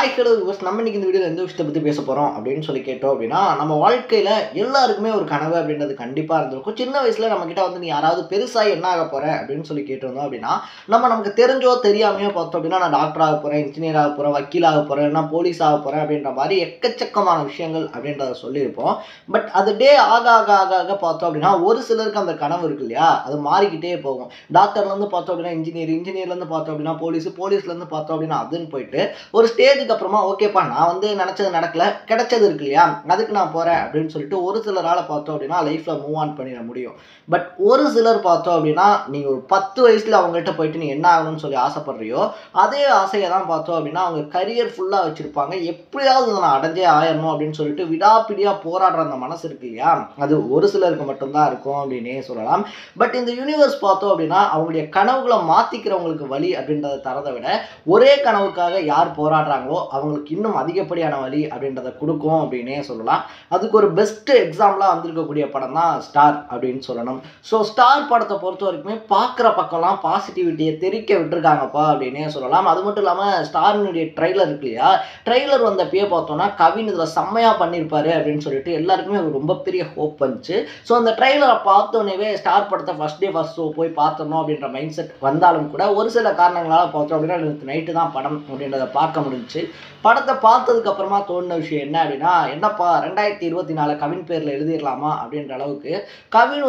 Hi hello viewers, நம்ம இன்னைக்கு இந்த வீடியோவில் எந்த விஷயத்தை பற்றி பேச போகிறோம் அப்படின்னு சொல்லி கேட்டோம் அப்படின்னா, நம்ம வாழ்க்கையில் எல்லாருக்குமே ஒரு கனவு அப்படின்றது கண்டிப்பாக இருந்திருக்கும். சின்ன வயசில் நம்மக்கிட்ட வந்து நீ யாராவது பெருசாக என்ன ஆக போகிற அப்படின்னு சொல்லி கேட்டிருந்தோம் அப்படின்னா, நமக்கு தெரிஞ்சோ தெரியாமையோ பார்த்தோம் அப்படின்னா, நான் டாக்டர் ஆக போகிறேன், இன்ஜினியர் ஆக போகிறேன், வக்கீல் ஆக போகிறேன், நான் போலீஸ் ஆக போகிறேன் அப்படின்ற மாதிரி எக்கச்சக்கமான விஷயங்கள் அப்படின்றத சொல்லியிருப்போம். பட் அது டே ஆக ஆக ஆக ஆக பார்த்தோம் அப்படின்னா, ஒரு சிலருக்கு அந்த கனவு இருக்கு இல்லையா, அது மாறிக்கிட்டே போகும். டாக்டர்லேருந்து பார்த்தோம் அப்படின்னா இன்ஜினியர், இன்ஜினியர்லேருந்து பார்த்தோம் அப்படின்னா போலீஸ், போலீஸ்லேருந்து பார்த்தோம் அப்படின்னா அதுன்னு போயிட்டு ஒரு ஸ்டேஜுக்கு அப்புறமா ஓகேப்பா நான் வந்து நினச்சது நடக்கல, கிடைச்சது இருக்கு இல்லையா, அதுக்கு நான் போகிறேன் அப்படின்னு சொல்லிட்டு ஒரு சிலரால் பார்த்தோம் அப்படின்னா லைஃப்பில் மூவ் ஆன் பண்ணிட முடியும். பட் ஒரு சிலர் பார்த்தோம் அப்படின்னா, நீங்கள் ஒரு 10 வயசில் அவங்கள்ட்ட போயிட்டு நீ என்ன ஆகணும்னு சொல்லி ஆசைப்படுறியோ அதே ஆசையை தான் பார்த்தோம் அப்படின்னா அவங்க கரியர் ஃபுல்லாக வச்சுருப்பாங்க. எப்படியாவது இதை நான் அடைஞ்சே ஆயிடணும் அப்படின்னு சொல்லிட்டு விடாப்பிடியாக போராடுற அந்த மனசு இருக்கு இல்லையா, அது ஒரு சிலருக்கு மட்டும்தான் இருக்கும் அப்படின்னே சொல்லலாம். பட் இந்த யூனிவர்ஸ் பார்த்தோம் அப்படின்னா அவங்களுடைய கனவுகளை மாற்றிக்கிறவங்களுக்கு வழி அப்படின்றத தரதை விட ஒரே கனவுக்காக யார் போராடுறாங்களோ அவங்களுக்கு இன்னும் அதிகப்படியான வழி அப்படின்றத கொடுக்கும் அப்படின்னே சொல்லலாம். அதுக்கு ஒரு பெஸ்ட் எக்ஸாம்பிளாக வந்திருக்கக்கூடிய படம் தான் ஸ்டார் அப்படின்னு சொல்லணும். ஸோ ஸ்டார் படத்தை பொறுத்த வரைக்குமே பார்க்குற பக்கம்லாம் பாசிட்டிவிட்டியை தெரிக்க விட்டுருக்காங்கப்பா அப்படின்னே சொல்லலாம். அது மட்டும் இல்லாமல் ஸ்டாரினுடைய ட்ரெய்லர் இருக்கு இல்லையா, ட்ரெய்லர் வந்தப்பயே பார்த்தோன்னா கவின் இதில் செம்மையாக பண்ணியிருப்பாரு அப்படின்னு சொல்லிட்டு எல்லாருக்குமே ரொம்ப பெரிய ஹோப் வந்துச்சு. ஸோ அந்த ட்ரெய்லரை பார்த்தோன்னே ஸ்டார் படத்தை ஃபஸ்ட் டே ஃபஸ்ட் ஷோ போய் பார்த்தணும் அப்படின்ற மைண்ட் செட் வந்தாலும் கூட ஒரு சில காரணங்களால் பார்த்தோம் அப்படின்னா எனக்கு நைட்டு தான் படம் அப்படின்றத பார்க்க முடிஞ்சிச்சு. படத்தை பார்த்ததுக்கு அப்புறமா தோணுன விஷயம் என்ன அப்படின்னா, என்னப்பா 2024 கவின் பேரில் எழுதிடலாமா அப்படின்ற அளவுக்கு கவின்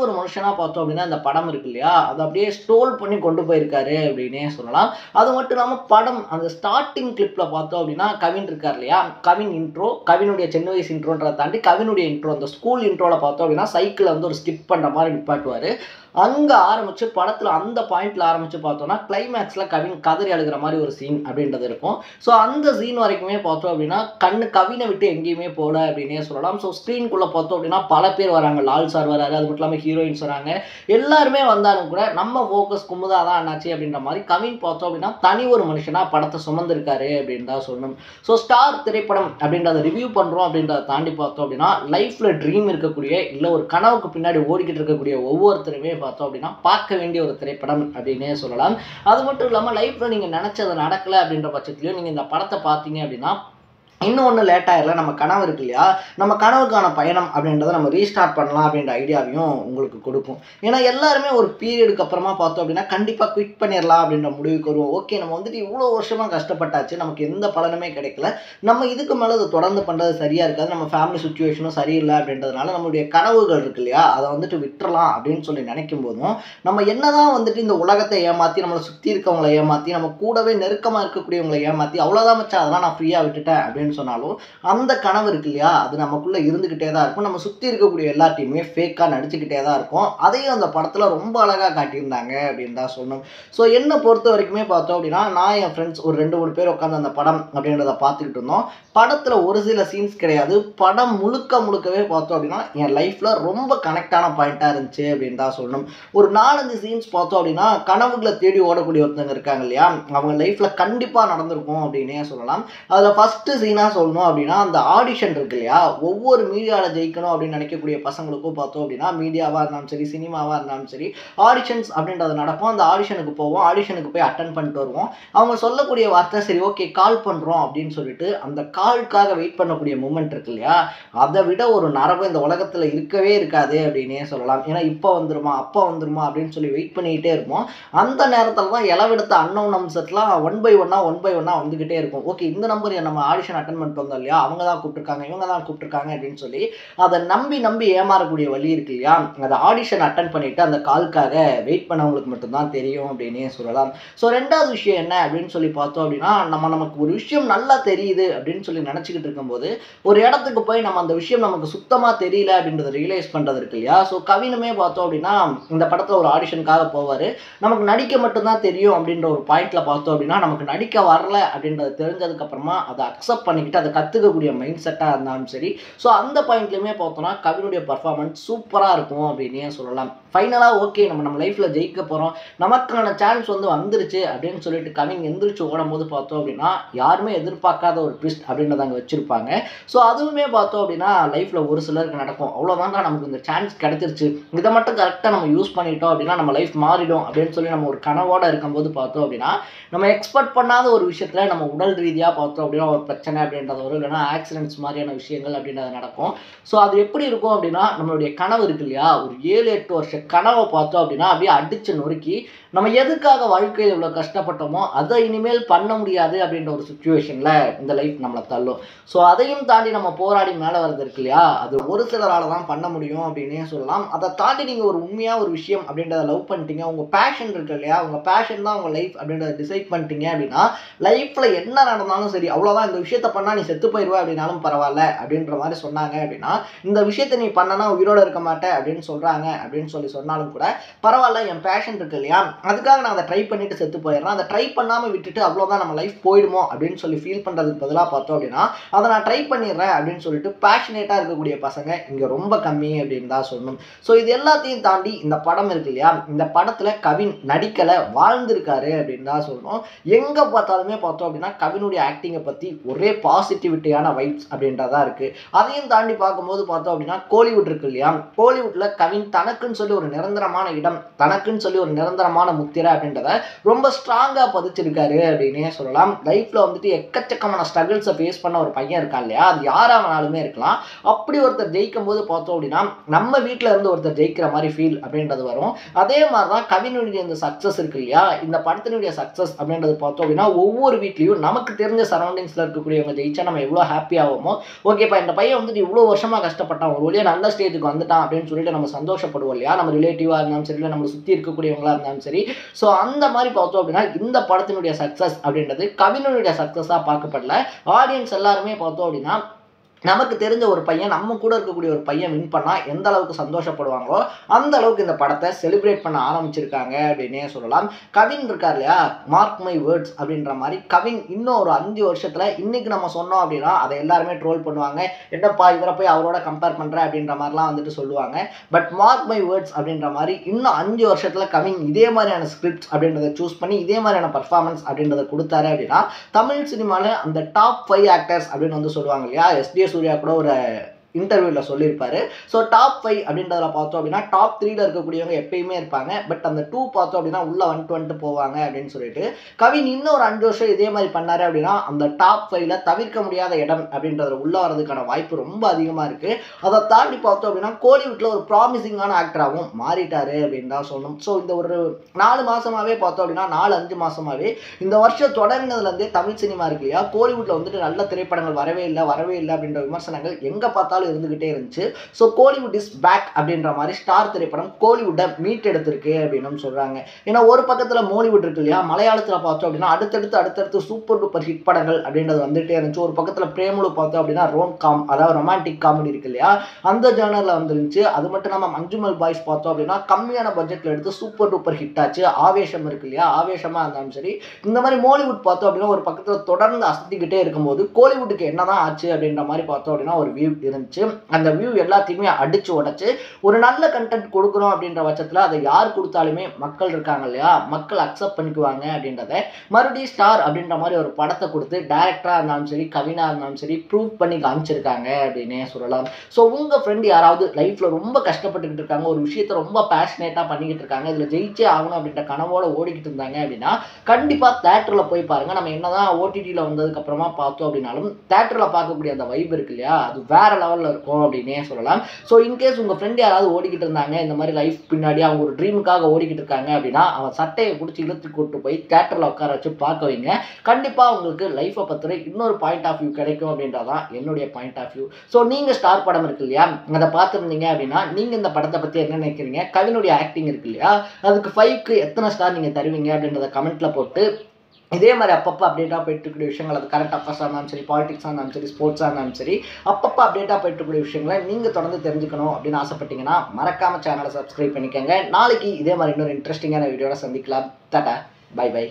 ஒரு மனுஷனாக பார்த்தோம் அப்படின்னா இந்த படம் இருக்கு இல்லையா, அதை அப்படியே ஸ்டோல் பண்ணி கொண்டு போயிருக்காரு அப்படின்னே சொல்லலாம். அது மட்டும் இல்லாமல் படம் அந்த ஸ்டார்டிங் கிளிப்பில் பார்த்தோம் அப்படின்னா கவின் இருக்கார் இல்லையா, கவின் இன்ட்ரோ, கவினுடைய சின்ன வயசு இன்ட்ரோன்றதை தாண்டி கவினுடைய இன்ட்ரோ, அந்த ஸ்கூல் இன்ட்ரோவில் பார்த்தோம் அப்படின்னா சைக்கிளில் வந்து ஒரு ஸ்கிப் பண்ணுற மாதிரி நிப்பாட்டுவார். அங்கே ஆரம்பித்து படத்தில் அந்த பாயிண்டில் ஆரம்பித்து பார்த்தோன்னா கிளைமேக்ஸில் கவின் கதறி அழுகிற மாதிரி ஒரு சீன் அப்படின்றது இருக்கும். ஸோ அந்த சீன் வரைக்குமே பார்த்தோம் அப்படின்னா கவினை விட்டு எங்கேயுமே போகல அப்படின்னே சொல்லலாம். ஸோ ஸ்க்ரீனுக்குள்ளே பார்த்தோம் அப்படின்னா பல பேர் வராங்க, லால் சார் வராரு, அது மட்டும் இல்லாமல் ஹீரோயின்ஸ் வராங்க, எல்லாருமே வந்தாலும் கூட நம்ம ஃபோக்கஸ் குமுதா தான் என்னாச்சு அப்படின்ற மாதிரி கவின் பார்த்தோம் அப்படின்னா தனி ஒரு மனுஷனாக படத்தை சுமந்திருக்காரு அப்படின்னு தான் சொல்லணும். ஸோ ஸ்டார் திரைப்படம் அப்படின்றத ரிவ்யூ பண்ணுறோம் அப்படின்றத தாண்டி பார்த்தோம் அப்படின்னா லைஃப்பில் ட்ரீம் இருக்கக்கூடிய இல்லை ஒரு கனவுக்கு பின்னாடி ஓடிக்கிட்டு இருக்கக்கூடிய ஒவ்வொருத்தருமே பார்த்தோம் அப்படின்னா பார்க்க வேண்டிய ஒரு திரைப்படம் அப்படின்னே சொல்லலாம். அது மட்டும் இல்லாமல் லைஃப்பில் நீங்கள் நினச்சது நடக்கலை அப்படின்ற பட்சத்துலையும் நீங்கள் இந்த படத்தை பார்த்தீங்க அப்படின்னா இன்னும் ஒன்று லேட் ஆகிடல, நம்ம கனவு இருக்கு இல்லையா, நம்ம கனவுக்கான பயணம் அப்படின்றத நம்ம ரீஸ்டார்ட் பண்ணலாம் அப்படின்ற ஐடியாவையும் உங்களுக்கு கொடுக்கும். ஏன்னா எல்லாருமே ஒரு பீரியடுக்கு அப்புறமா பார்த்தோம் அப்படின்னா கண்டிப்பாக குவிட் பண்ணிடலாம் அப்படின்ற முடிவுக்கு வருவோம். ஓகே நம்ம வந்துட்டு இவ்வளோ வருஷமாக கஷ்டப்பட்டாச்சு, நமக்கு எந்த பலனுமே கிடைக்கல, நம்ம இதுக்கு மேலே அதை தொடர்ந்து பண்ணுறது சரியாக இருக்காது, நம்ம ஃபேமிலி சுச்சுவேஷனும் சரியில்லை அப்படின்றதுனால நம்மளுடைய கனவுகள் இருக்கு இல்லையா அதை வந்துட்டு விட்டுறலாம் அப்படின்னு சொல்லி நினைக்கும் போதும் நம்ம என்னதான் வந்துட்டு இந்த உலகத்தை ஏமாற்றி, நம்மளை சுற்றி இருக்கவங்களை ஏமாற்றி, நம்ம கூடவே நெருக்கமாக இருக்கக்கூடியவங்களை ஏமாற்றி அவ்வளோதான் மச்சா அதெல்லாம் நான் ஃப்ரீயாக விட்டுட்டேன் அப்படின்னு சொன்னாலும் அந்த கனவு இருக்கு இல்லையா அது நமக்குள்ள இருந்துகிட்டே தான் இருக்கும். நம்ம சுற்றி இருக்கக்கூடிய எல்லா டீமுமே ஃபேக்காக நடிச்சுக்கிட்டே தான் இருக்கும். அதையும் அந்த படத்தில் ரொம்ப அழகாக காட்டியிருந்தாங்க அப்படின்னு தான் சொல்லணும். ஸோ என்னை பொறுத்த வரைக்குமே பார்த்தோம் அப்படின்னா நான் என் ஃப்ரெண்ட்ஸ் ஒரு 2-3 பேர் உட்காந்து அந்த படம் அப்படின்றத பார்த்துக்கிட்டு இருந்தோம். படத்தில் ஒரு சில சீன்ஸ் கிடையாது, படம் முழுக்கவே பார்த்தோம் அப்படின்னா என் லைஃப்பில் ரொம்ப கனெக்டான பாயிண்ட்டாக இருந்துச்சு அப்படின்னு தான் சொல்லணும். ஒரு 4-5 சீன்ஸ் பார்த்தோம் அப்படின்னா கனவுகளை தேடி ஓடக்கூடிய ஒருத்தங்க இருக்காங்க இல்லையா, அவங்க லைஃப்பில் கண்டிப்பாக நடந்திருக்கும் அப்படின்னே சொல்லலாம். அதில் ஃபஸ்ட்டு சீனாக சொல்லணும் அப்படின்னா அந்த ஆடிஷன் இருக்கு இல்லையா, ஒவ்வொரு மீடியாவில் ஜெயிக்கணும் அப்படின்னு நினைக்கக்கூடிய பசங்களுக்கும் பார்த்தோம் அப்படின்னா மீடியாவாக இருந்தாலும் சரி சினிமாவாக இருந்தாலும் சரி ஆடிஷன்ஸ் அப்படின்றது நடக்கும். அந்த ஆடிஷனுக்கு போவோம், ஆடிஷனுக்கு போய் அட்டன் பண்ணிட்டு வருவோம். அவங்க சொல்லக்கூடிய வார்த்தை சரி ஓகே கால் பண்ணுறோம் அப்படின்னு சொல்லிட்டு அந்த காலுக்காக வெயிட் பண்ணக்கூடிய மூமெண்ட் இருக்கு இல்லையா, அதை விட ஒரு நரம்பு இந்த உலகத்தில் இருக்கவே இருக்காது அப்படின்னே சொல்லலாம். ஏன்னா இப்போ வந்துருமா அப்போ வந்துருமா அப்படின்னு சொல்லி வெயிட் பண்ணிக்கிட்டே இருப்போம். அந்த நேரத்தில் தான் இளவெடுத்த அன்னோன் நம்பர்ஸ்லாம் ஒன் பை ஒன்னாக வந்துக்கிட்டே இருக்கும். ஓகே இந்த நம்பர் நம்ம ஆடிஷன் அட்டன் பண்ணிட்டு வந்தோம் இல்லையா, அவங்க தான் கூப்பிட்டுருக்காங்க, இவங்க தான் கூப்பிட்டுருக்காங்க அப்படின்னு சொல்லி அதை நம்பி ஏமாறக்கூடிய வழி இருக்கு இல்லையா, அதை ஆடிஷன் அட்டன் பண்ணிட்டு அந்த காலுக்காக வெயிட் பண்ணவங்களுக்கு மட்டும்தான் தெரியும் அப்படின்னே சொல்லலாம். ஸோ ரெண்டாவது விஷயம் என்ன அப்படின்னு சொல்லி பார்த்தோம் அப்படின்னா நமக்கு ஒரு விஷயம் நல்லா தெரியுது அப்படின்னு சொல்லி நினச்சிக்கிட்டு இருக்கும்போது ஒரு இடத்துக்கு போய் நம்ம அந்த விஷயம் நமக்கு சுத்தமாக தெரியல அப்படின்றத ரியலைஸ் பண்ணுறது இருக்கு இல்லையா. ஸோ கவினுமே பார்த்தோம் அப்படின்னா இந்த படத்தில் ஒரு ஆடிஷனுக்காக போவார், நமக்கு நடிக்க மட்டும்தான் தெரியும் அப்படின்ற ஒரு பாயிண்ட்ல பார்த்தோம் அப்படின்னா நமக்கு நடிக்க வரல அப்படின்றது தெரிஞ்சதுக்கப்புறமா அதை அக்செப்ட் பண்ணிக்கிட்டு அதை கற்றுக்கக்கூடிய மைண்ட் செட்டாக இருந்தாலும் சரி. ஸோ அந்த பாயிண்ட்லையுமே பார்த்தோன்னா கவினுடைய பர்ஃபார்மன்ஸ் சூப்பராக இருக்கும் அப்படின்னே சொல்லலாம். ஃபைனலாக ஓகே நம்ம லைஃப்பில் ஜெயிக்க போகிறோம், நமக்கான சான்ஸ் வந்துருச்சு அப்படின்னு சொல்லிட்டு கவின் எந்திரிச்சு ஓடும்போது பார்த்தோம் அப்படின்னா யாருமே எதிர்பார்க்காத ஒரு ட்விஸ்ட் அப்படின்றத அங்கே வச்சுருப்பாங்க. ஸோ அதுவுமே பார்த்தோம் அப்படின்னா லைஃப்பில் ஒரு சிலருக்கு நடக்கும். அவ்வளோதான்டா நமக்கு இந்த சான்ஸ் கிடைச்சிருச்சு, இதை மட்டும் கரெக்டாக நம்ம யூஸ் பண்ணிட்டோம் அப்படின்னா நம்ம லைஃப் மாறிடும் அப்படின்னு சொல்லி நம்ம ஒரு கனவோடு இருக்கும்போது பார்த்தோம் அப்படின்னா நம்ம எக்ஸ்பெக்ட் பண்ணாத ஒரு விஷயத்தில் நம்ம உடல் ரீதியாக பார்த்தோம் அப்படின்னா ஒரு பிரச்சனை அப்படின்றது வரும், இல்லைனா ஆக்சிடென்ட்ஸ் மாதிரியான விஷயங்கள் அப்படின்றது நடக்கும். ஸோ அது எப்படி இருக்கும் அப்படின்னா நம்மளுடைய கனவு இருக்கு இல்லையா, ஒரு 7-8 வருஷ கனவை பார்த்தோம் அப்படின்னா அப்படியே அடித்து நொறுக்கி நம்ம எதுக்காக வாழ்க்கையில் இவ்வளோ கஷ்டப்பட்டோமோ அதை இனிமேல் பண்ண முடியாது அப்படின்ற ஒரு சுச்சுவேஷனில் இந்த லைஃப் நம்மளை தள்ளும். ஸோ அதையும் தாண்டி நம்ம போராடி மேலே வரது இருக்கு இல்லையா, அது ஒரு சிலரால் தான் பண்ண முடியும் அப்படின்னே சொல்லலாம். அதை தாண்டி நீங்கள் ஒரு உண்மையாக ஒரு விஷயம் அப்படின்றத லவ் பண்ணிட்டீங்க, உங்கள் பேஷன் இருக்கு இல்லையா, உங்கள் பேஷன் தான் உங்கள் லைஃப் அப்படின்றத டிசைட் பண்ணிட்டீங்க அப்படின்னா லைஃப்பில் என்ன நடந்தாலும் சரி அவ்வளோதான், இந்த விஷயத்தை பண்ணால் நீ செத்து போயிடுவ அப்படின்னாலும் பரவாயில்ல அப்படின்ற மாதிரி சொன்னாங்க அப்படின்னா, இந்த விஷயத்தை நீ பண்ணனா உயிரோடு இருக்க மாட்டேன் அப்படின்னு சொல்கிறாங்க அப்படின்னு சொன்னாலும் கூட பரவாயில்ல, என் பேஷன் இருக்கு இல்லையா, அதுக்காக நான் அதை ட்ரை பண்ணிட்டு செத்து போயிடுறேன், அதை ட்ரை பண்ணாமல் விட்டுட்டு அவ்வளோதான் நம்ம லைஃப் போயிடுமோ அப்படின்னு சொல்லி ஃபீல் பண்ணுறதுக்கு பதிலாக பார்த்தோம் அப்படின்னா அதை நான் ட்ரை பண்ணிடுறேன் அப்படின்னு சொல்லிட்டு பேஷனேட்டாக இருக்கக்கூடிய பசங்க இங்கே ரொம்ப கம்மி அப்படின்னு தான் சொல்லணும். ஸோ இது எல்லாத்தையும் தாண்டி இந்த படம் இருக்கு இல்லையா, இந்த படத்தில் கவின் நடிக்கலை, வாழ்ந்திருக்காரு அப்படின்னு தான் சொல்லணும். எங்கே பார்த்தாலுமே பார்த்தோம் அப்படின்னா கவினுடைய ஆக்டிங்கை பற்றி ஒரே பாசிட்டிவிட்டியான வைப்ஸ் அப்படின்றதா இருக்குது. அதையும் தாண்டி பார்க்கும்போது பார்த்தோம் அப்படின்னா கோலிவுட் இருக்கு இல்லையா, கோலிவுட்டில் கவின் தனக்குன்னு சொல்லி ஒரு நிரந்தரமான இடம், தனக்குன்னு சொல்லி ஒரு நிரந்தரமான முத்திரை அப்படின்றத ரொம்ப ஸ்ட்ராங்காக பதிச்சிருக்காரு அப்படின்னே சொல்லலாம். லைஃப்பில் வந்துட்டு எக்கச்சக்கமான ஸ்ட்ரகிள்ஸை ஃபேஸ் பண்ண ஒரு பையன் இருக்கான் இல்லையா, அது யாராவனாலுமே இருக்கலாம். அப்படி ஒருத்தர் ஜெயிக்கும் போது பார்த்தோம் அப்படின்னா நம்ம வீட்டில் இருந்து ஒருத்தர் ஜெயிக்கிற மாதிரி ஃபீல் அப்படின்றது வரும். அதே மாதிரி தான் கவினுடைய இந்த சக்ஸஸ் இருக்கு இல்லையா, இந்த படத்தினுடைய சக்ஸஸ் அப்படின்றது பார்த்தோம் அப்படின்னா ஒவ்வொரு வீட்லேயும் நமக்கு தெரிஞ்ச சரௌண்டிங்ஸில் இருக்கக்கூடியவங்க ஜெயிச்சா நம்ம எவ்வளோ ஹாப்பியாகுமோ, ஓகேப்பா இந்த பையன் வந்துட்டு இவ்வளோ வருஷமாக கஷ்டப்பட்டான், ஒரு வழியாக நல்ல ஸ்டேஜுக்கு வந்துட்டான் அப்படின்னு சொல்லிட்டு நம்ம சந்தோஷப்படுவோம் இல்லையா, நம்ம ரிலேட்டிவாக இருந்தாலும் சரி, இல்லை நம்மளை சுற்றி இருக்கக்கூடியவங்களா இருந்தாலும் சரி. ஸோ அந்த மாதிரி பார்த்தோம் அப்படின்னா இந்த படத்தினுடைய சக்ஸஸ் அப்படின்றது கவினுடைய சக்ஸஸாக பார்க்கப்படல. ஆடியன்ஸ் எல்லாருமே பார்த்தோம் அப்படின்னா நமக்கு தெரிஞ்ச ஒரு பையன், நம்ம கூட இருக்கக்கூடிய ஒரு பையன் வின் பண்ணால் எந்த அளவுக்கு சந்தோஷப்படுவாங்களோ அந்த அளவுக்கு இந்த படத்தை செலிப்ரேட் பண்ண ஆரம்பிச்சிருக்காங்க அப்படின்னே சொல்லலாம். கவின் இருக்கார் இல்லையா, மார்க் மை வேர்ட்ஸ் அப்படின்ற மாதிரி கவின் இன்னும் ஒரு 5 வருஷத்தில் இன்னைக்கு நம்ம சொன்னோம் அப்படின்னா அதை எல்லாருமே ட்ரோல் பண்ணுவாங்க, என்னப்பா இவரை போய் அவரோட கம்பேர் பண்ணுற அப்படின்ற மாதிரிலாம் வந்துட்டு சொல்லுவாங்க. பட் மார்க் மை வேர்ட்ஸ் அப்படின்ற மாதிரி இன்னும் 5 வருஷத்தில் கவின் இதே மாதிரியான ஸ்கிரிப்ட்ஸ் அப்படின்றத சூஸ் பண்ணி இதே மாதிரியான பர்ஃபார்மன்ஸ் அப்படின்றத கொடுத்தாரு அப்படின்னா தமிழ் சினிமாவில் அந்த டாப் 5 ஆக்டர்ஸ் அப்படின்னு வந்து சொல்லுவாங்க இல்லையா, எஸ்டி சூர்யா கூட ஒரு இன்டர்வியூவில் சொல்லியிருப்பாரு. ஸோ டாப் 5 அப்படின்றத பார்த்தோம் அப்படின்னா டாப் 3ல இருக்கக்கூடியவங்க எப்பயுமே இருப்பாங்க, பட் அந்த 2 பார்த்தோம் அப்படின்னா உள்ள வந்துட்டு போவாங்க அப்படின்னு சொல்லிட்டு கவின் இன்னும் ஒரு 5 வருஷம் இதே மாதிரி பண்ணாரு அப்படின்னா அந்த டாப் 5ல தவிர்க்க முடியாத இடம் அப்படின்றத உள்ள வரதுக்கான வாய்ப்பு ரொம்ப அதிகமாக இருக்குது. அதை தாண்டி பார்த்தோம் அப்படின்னா கோலிவுட்டில் ஒரு ப்ராமிசிங்கான ஆக்டராகவும் மாறிட்டாரு அப்படின்னு தான் சொல்லணும். ஸோ இந்த ஒரு 4 மாதமாகவே பார்த்தோம் அப்படின்னா 4-5 மாதமாகவே இந்த வருஷம் தொடங்கினதுலேருந்தே தமிழ் சினிமா இருக்கு இல்லையா, கோலிவுட்டில் வந்துட்டு நல்ல திரைப்படங்கள் வரவே இல்லை அப்படின்ற விமர்சனங்கள் எங்கே பார்த்தாலும் இருந்துகிட்டே இருந்துச்சு. ஸோ கோலிவுட் இஸ் பேக் அப்படின்ற மாதிரி ஸ்டார் திரைப்படம் கோலிவுட்டை மீட் எடுத்திருக்கு அப்படின்னு சொல்றாங்க. ஏன்னா ஒரு பக்கத்தில் மோலிவுட் இருக்கு இல்லையா, மலையாளத்தில் பார்த்தோம் அப்படின்னா அடுத்தடுத்து சூப்பர் டூப்பர் ஹிட் படங்கள் அப்படின்றது வந்துட்டே இருந்துச்சு. ஒரு பக்கத்தில் பிரேமுலு பார்த்தோம் அப்படின்னா அதாவது ரொமான்டிக் காமெடி இருக்கு இல்லையா, அந்த ஜானரில் வந்துருந்துச்சு. அது மட்டும் இல்லாமல் மஞ்சுமல் பாய்ஸ் பார்த்தோம் அப்படின்னா கம்மியான பட்ஜெட்டில் எடுத்து சூப்பர் டூப்பர் ஹிட் ஆச்சு. ஆவேசம் இருக்கு இல்லையா, ஆவேசமாக இருந்தாலும் சரி. இந்த மாதிரி மோலிவுட் பார்த்தோம் அப்படின்னா ஒரு பக்கத்தில் தொடர்ந்து அசத்திக்கிட்டே இருக்கும்போது கோலிவுட்டுக்கு என்னதான் ஆச்சு அப்படின்ற மாதிரி பார்த்தோம் அப்படின்னா ஒரு வியூ இருந்துச்சு. அந்த வியூ எல்லாத்தையுமே அடிச்சு உடைச்சு ஒரு நல்ல கண்டென்ட் கொடுக்குறோம் அப்படின்ற பட்சத்தில் அதை யார் கொடுத்தாலுமே மக்கள் இருக்காங்க இல்லையா, மக்கள் அக்செப்ட் பண்ணிக்குவாங்க அப்படின்றத மறுபடியும் ஸ்டார் அப்படின்ற மாதிரி ஒரு படத்தை கொடுத்து டைரக்டராக இருந்தாலும் சரி கவினா இருந்தாலும் சரி ப்ரூவ் பண்ணி காமிச்சிருக்காங்க அப்படின்னே சொல்லலாம். ஸோ உங்கள் ஃப்ரெண்ட் யாராவது லைஃப்பில் ரொம்ப கஷ்டப்பட்டுக்கிட்டு இருக்காங்க, ஒரு விஷயத்தை ரொம்ப பேஷனேட்டாக பண்ணிக்கிட்டு இருக்காங்க, இதில் ஜெயிச்சே ஆகணும் அப்படின்ற கனவோட ஓடிக்கிட்டு இருந்தாங்க அப்படின்னா கண்டிப்பாக தேட்டரில் போய் பாருங்கள். நம்ம என்னதான் ஓடிடியில் வந்ததுக்கப்புறமா பார்த்தோம் அப்படின்னாலும் தேட்டரில் பார்க்கக்கூடிய அந்த வைப் இருக்கு இல்லையா, அது வேற லெவலில் இருக்கும் அப்படின்னே சொல்லலாம். ஸோ இன்கேஸ் உங்கள் ஃப்ரெண்ட் யாராவது ஓடிக்கிட்டு இருந்தாங்க இந்த மாதிரி லைஃப் பின்னாடி அவங்க ஒரு ட்ரீமுக்காக ஓடிக்கிட்டு இருக்காங்க அப்படின்னா அவன் சட்டையை பிடிச்சி இழுத்து கூட்டு போய் தேட்டரில் உட்கார வச்சு பார்க்க வைங்க. கண்டிப்பாக உங்களுக்கு லைஃப்பை பற்றி இன்னொரு பாயிண்ட் ஆஃப் வியூ கிடைக்கும் அப்படின்றதான் என்னுடைய பாயிண்ட் ஆஃப் வியூ. ஸோ நீங்கள் ஸ்டார் படம் இருக்கு இல்லையா, அதை பார்த்துருந்தீங்க அப்படின்னா நீங்கள் இந்த படத்தை பற்றி என்ன நினைக்கிறீங்க, கவினுடைய ஆக்டிங் இருக்கு இல்லையா, அதுக்கு 5க்கு எத்தனை ஸ்டார் நீங்கள் தருவீங்க அப்படின்றத கமெண்ட்டில் போட்டு இதே மாதிரி அப்பப்போ அப்டேட்டாக போயிட்டுருக்கூடிய விஷயங்கள், அது கரண்ட் அஃபேர்ஸாக இருந்தாலும் சரி, பாலிடிக்ஸாக இருந்தாலும் சரி, ஸ்போர்ட்ஸாக இருந்தாலும் சரி, அப்பப்போ அப்டேட்டாக போயிட்டுருக்கூடிய விஷயங்களை நீங்கள் தொடர்ந்து தெரிஞ்சுக்கணும் அப்படின்னு ஆசைப்பட்டீங்கன்னா மறக்காமல் சேனலை சப்ஸ்கிரைப் பண்ணிக்கோங்க. நாளைக்கு இதே மாதிரி இன்னொரு இன்ட்ரெஸ்டிங்கான வீடியோவில் சந்திக்கலாம். டாடா, பை பை.